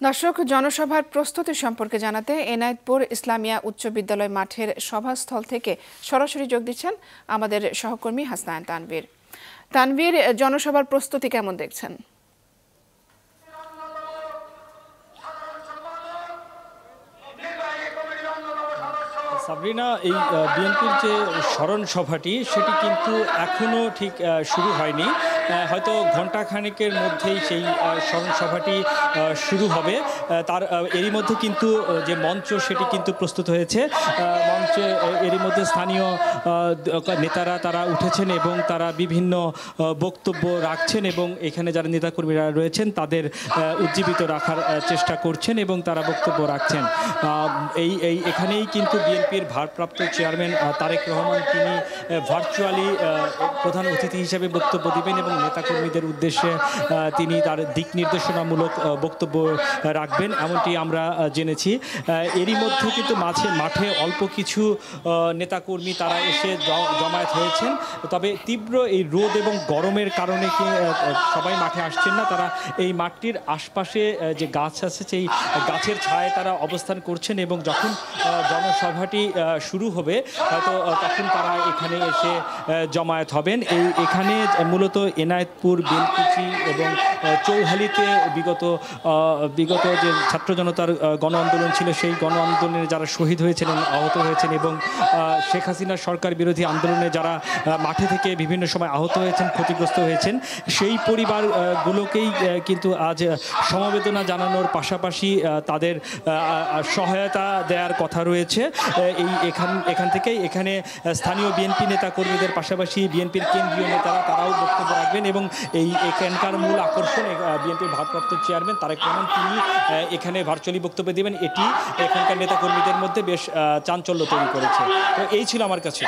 দর্শক, জনসভার প্রস্তুতি সম্পর্কে জানাতে এনায়েতপুর ইসলামিয়া উচ্চ বিদ্যালয় মাঠের সভাস্থল থেকে সরাসরি যোগ দিচ্ছেন আমাদের সহকর্মী হাসনাইন তানভীর। তানভীর, জনসভার প্রস্তুতি কেমন দেখছেন? সাবরিনা, এই বিএনপির যে স্মরণ সভাটি সেটি কিন্তু এখনো ঠিক শুরু হয়নি। হয়তো ঘণ্টাখানেকের মধ্যেই সেই স্মরণ সভাটি শুরু হবে। তার এরই মধ্যে কিন্তু যে মঞ্চ সেটি কিন্তু প্রস্তুত হয়েছে। মঞ্চে এরই মধ্যে স্থানীয় নেতারা তারা উঠেছেন এবং তারা বিভিন্ন বক্তব্য রাখছেন এবং এখানে যারা নেতাকর্মীরা রয়েছেন তাদের উজ্জীবিত রাখার চেষ্টা করছেন এবং তারা বক্তব্য রাখছেন। এখানেই কিন্তু বিএনপির ভারপ্রাপ্ত চেয়ারম্যান তারেক রহমান তিনি ভার্চুয়ালি প্রধান অতিথি হিসেবে বক্তব্য দিবেন এবং নেতাকর্মীদের উদ্দেশ্যে তিনি তার দিক নির্দেশনামূলক বক্তব্য রাখবেন, এমনটি আমরা জেনেছি। এরই মধ্যে কিন্তু মাঠে অল্প কিছু নেতাকর্মী তারা এসে জমায়েত হয়েছেন। তবে তীব্র এই রোদ এবং গরমের কারণে কি সবাই মাঠে আসছেন না। তারা এই মাঠটির আশপাশে যে গাছ আছে সেই গাছের ছায়ায় তারা অবস্থান করছেন এবং যখন জনসভাটি শুরু হবে হয়তো তখন তারা এখানে এসে জমায়েত হবেন। এখানে মূলত এনায়েতপুর, বেলকুচি এবং চৌহালিতে বিগত যে ছাত্র জনতার গণ আন্দোলন ছিল সেই গণ আন্দোলনে যারা শহীদ হয়েছিলেন, আহত হয়েছেন এবং শেখ হাসিনার সরকার বিরোধী আন্দোলনে যারা মাঠে থেকে বিভিন্ন সময় আহত হয়েছেন, ক্ষতিগ্রস্ত হয়েছেন, সেই পরিবারগুলোকেই কিন্তু আজ সমবেদনা জানানোর পাশাপাশি তাদের সহায়তা দেওয়ার কথা রয়েছে। এখান থেকেই এখানে স্থানীয় বিএনপি নেতা কর্মীদের পাশাপাশি বিএনপির কেন্দ্রীয় নেতারা তারাও বক্তব্য রাখবেন এবং এখানকার মূল আকর্ষণ বিএনপির ভারপ্রাপ্ত চেয়ারম্যান তারেক রহমান তিনি এখানে ভার্চুয়ালি বক্তব্য দেবেন। এটি এখানকার নেতা কর্মীদের মধ্যে বেশ চাঞ্চল্য তৈরি করেছে। তো এই ছিল আমার কাছে।